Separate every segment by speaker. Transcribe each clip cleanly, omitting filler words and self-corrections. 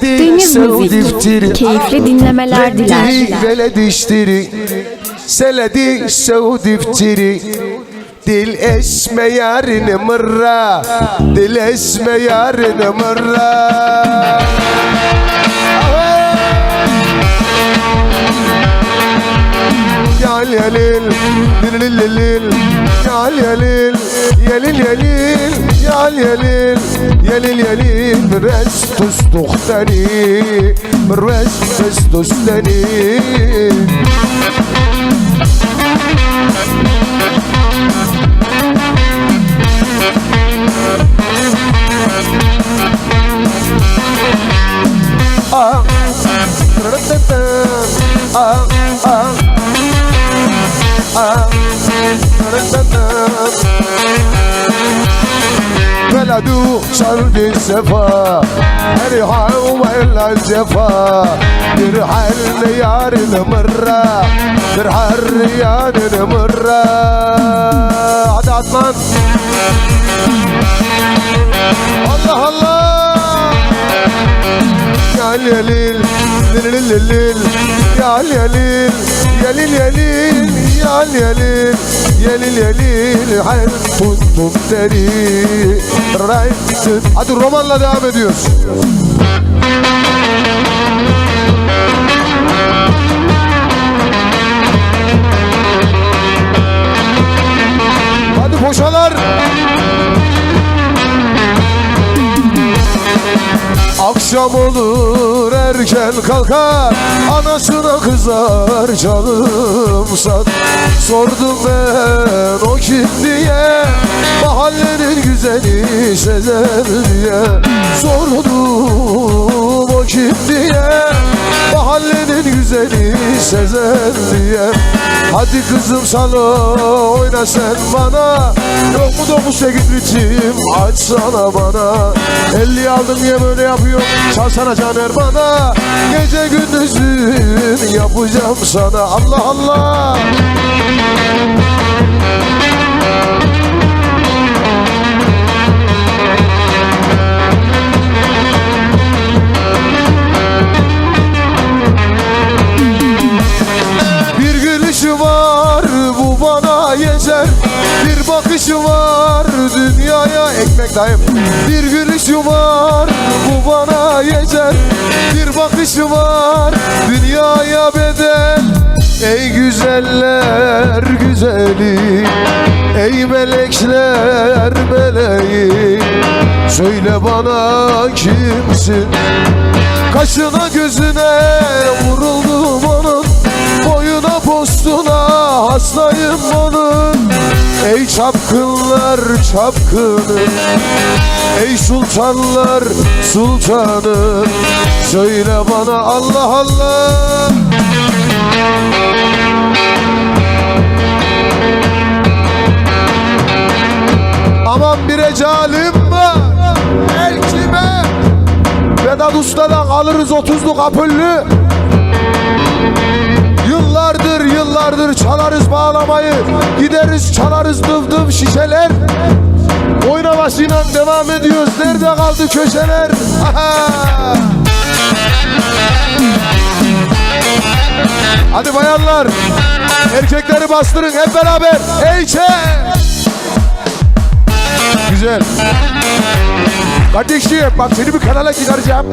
Speaker 1: Deniz Müzik, keyifli dinlemeler diler.
Speaker 2: Seledi sevdiftiri dil esme yarine mırra, dil esme yarine mırra. Yal yalil, lilililil, yal yalil, yalil yalil, yal yalil, yalil yalil. Restus tuhtani, restus tustani. بلدو شرد السفا ريحة ولا الجفا درحل ريان مرة درحل ريان مرة عد عدمان الله الله يا ليل ليل ليل يا ليل يا ليل يا ليل يا ليل يا ليل يا ليل حيل كنتم تري رايت. Hadi romanla devam ediyoruz. Hadi boşalar. Akşam olur erken kalkar, anasına kızar canım san. Sordum ben o kim diye, mahallenin güzeli Sezer diye. Sordum o kim diye, mahallenin güzeli Sezer diye. Hadi kızım sana oyna sen bana, yok mu 9-8 ritim açsana bana. 50 aldım niye böyle yapıyor, çalsana Caner bana. Gece gündüzün yapacağım sana. Allah Allah. Bir gülüşü var bu bana yeter, bir bakışı var dünyaya ekmek dayım. Bir gülüşü var bu bana yeter, bir bakışı var dünyaya bedel. Ey güzeller güzeli, ey melekler meleği, söyle bana kimsin? Kaşına gözüne vuruldum onun, boyuna postuna hastayım onun. Ey çapkınlar çapkını, ey sultanlar sultanı, söyle bana Allah Allah. Aman bir ecalim var elkime, Vedat Usta'dan alırız 30'lu kapüllü. Yıllardır çalarız bağlamayı, gideriz çalarız dıv dıv şişeler. Oynamasıyla devam ediyoruz, nerede kaldı köşeler? Hadi bayanlar, erkekleri bastırın hep beraber. Eyçe! Güzel. Kardeşim bak seni bir kanala çıkaracağım.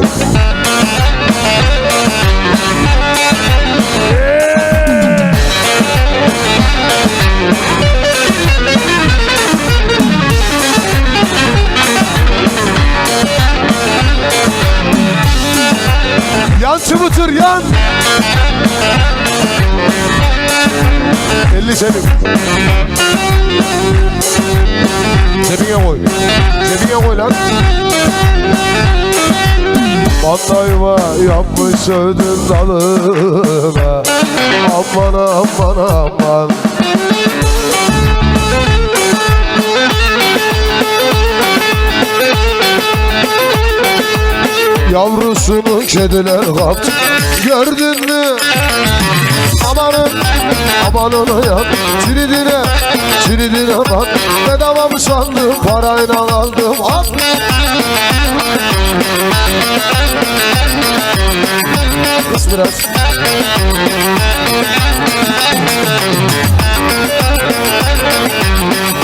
Speaker 2: Yan çıvıtır yan. 50 senin. Cebine koy. Cebine koy lan. Bandayva yapmış ödün dalına. Aman aman aman. Yavrusunu kediler kaptı, gördün mü? Amanın, amanın yan, çiridine bak. Bedava mı sandım, parayla aldım. Hop! Kız biraz.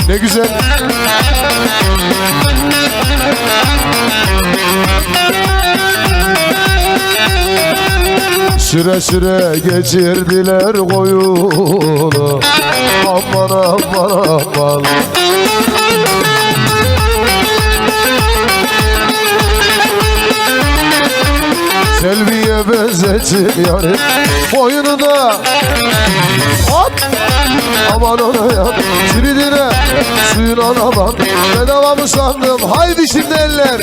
Speaker 2: Ne güzel. Süre süre geçirdiler koyunu. Aman aman aman. Selviye benzetin yani boyunu da hop aman ona ya Ciridine suyun anaman bedava mı sandım haydi şimdi eller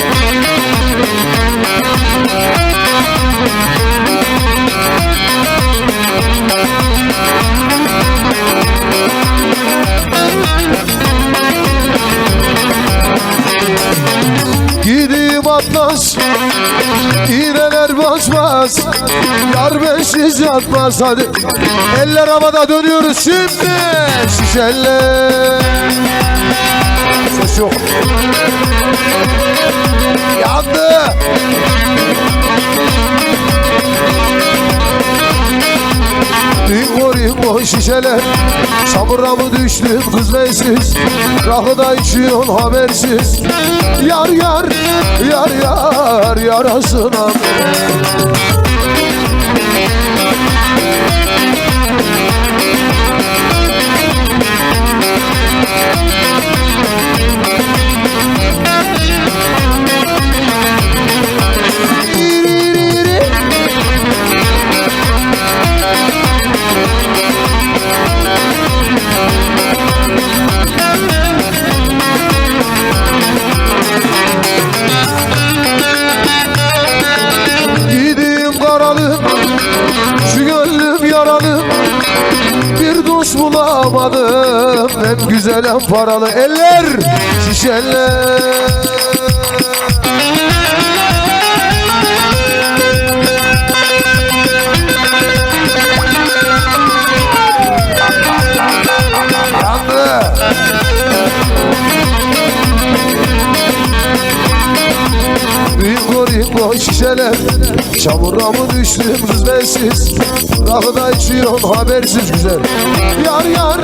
Speaker 2: Gideyim Atlas İğneler basmaz Yar bensiz yatmaz hadi Eller havada dönüyoruz şimdi Şişeller Ses yok Yandı Ringo ringo şişeler Çamura mı düştüm kız bensiz Rakıda içiyorsun habersiz Yar yar yar yar yarasına bulamadım hem güzel hem paralı eller şişeler yandı Ringo ringo şişeler Çamura mı düştüm kız bensiz Rakıda içiyorsun habersiz güzel Yar yar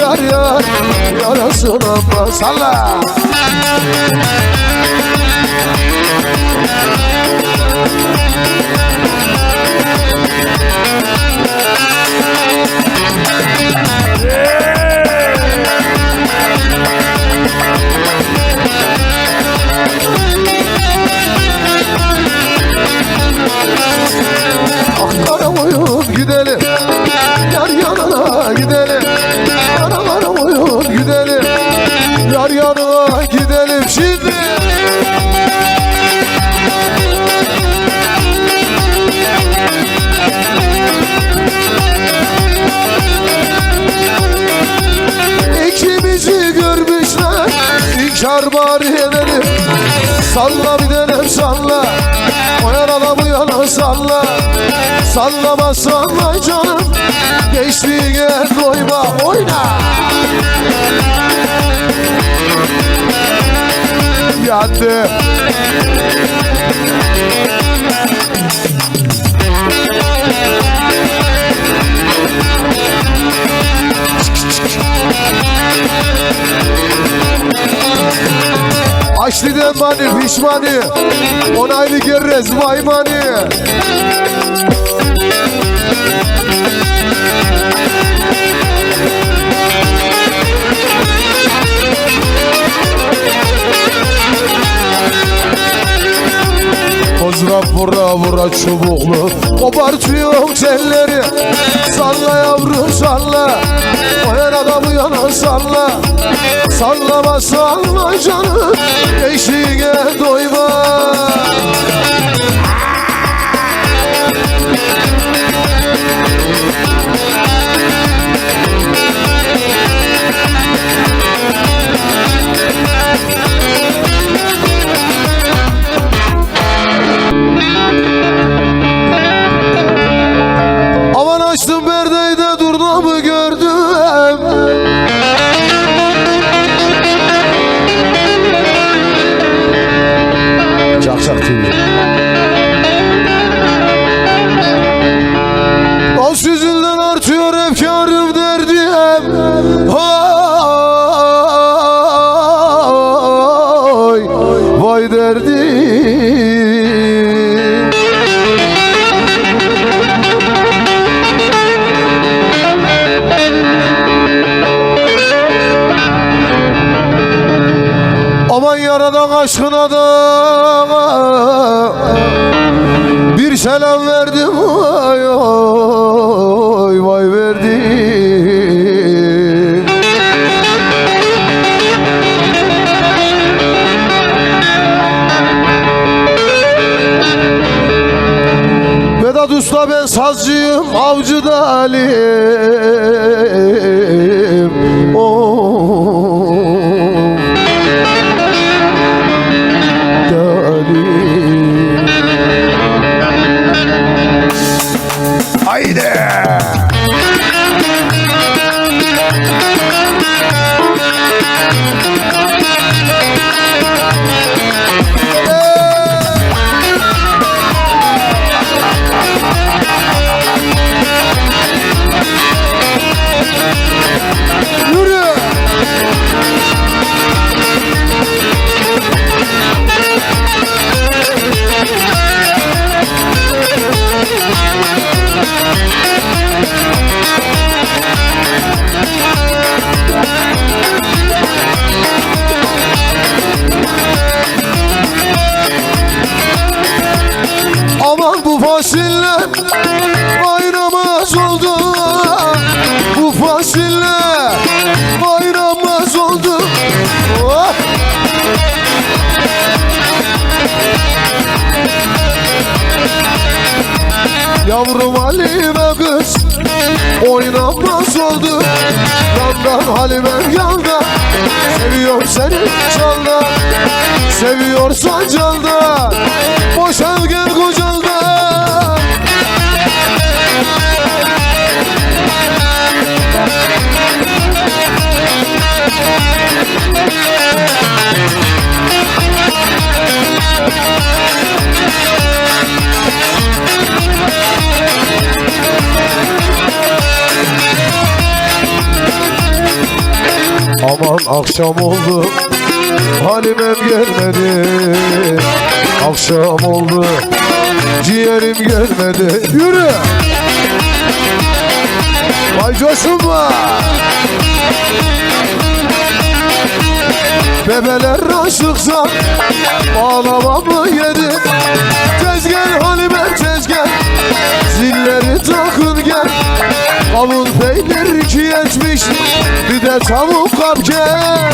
Speaker 2: yar yar yarasına bak salla Ankara boyun gidelim Yar yanına gidelim Ankara boyun gidelim Yar yanına gidelim şimdi İkimizi görmüşler İnkar bari edelim Salla bir denem salla O yana da bu yana salla Sallama salla canım Gençliğe doyma oyna Yandı Açlı'dan mani pişmani Onaylı gerrez vaymani Kozra vura vura çubuklu Kopartıyor telleri Salla yavrum salla O yana da bu yana salla Sallama salla canım Eşiğe doyma Aman açtım perdeyi de durduğumu gördüm Dost yüzünden artıyor efkarım derdim. Vay, vay derdim. Aman yaradan aşkına da bir selam verdim, vay vay vay verdim. Vedat Usta ben sazcıyım, avcı da Alim. Haydi. Yürü. Aman bu fasiller bayramaz oldu. Bu fasiller bayramaz oldu. Oh! Yavrum Halime kız oynamaz oldu. Yandan Halime yanda, seviyor seni candan, seviyorsan candan, boşal gel kocaldan. Aman akşam oldu, Halimem gelmedi. Akşam oldu, ciğerim gelmedi. Yürü! Vay coşma! Bebeler aşıksa ağlamamı yedi. Tez gel Halimem tez gel, zilleri takın gel. Kavun peynir 2.70, bir de tavuk kap gel.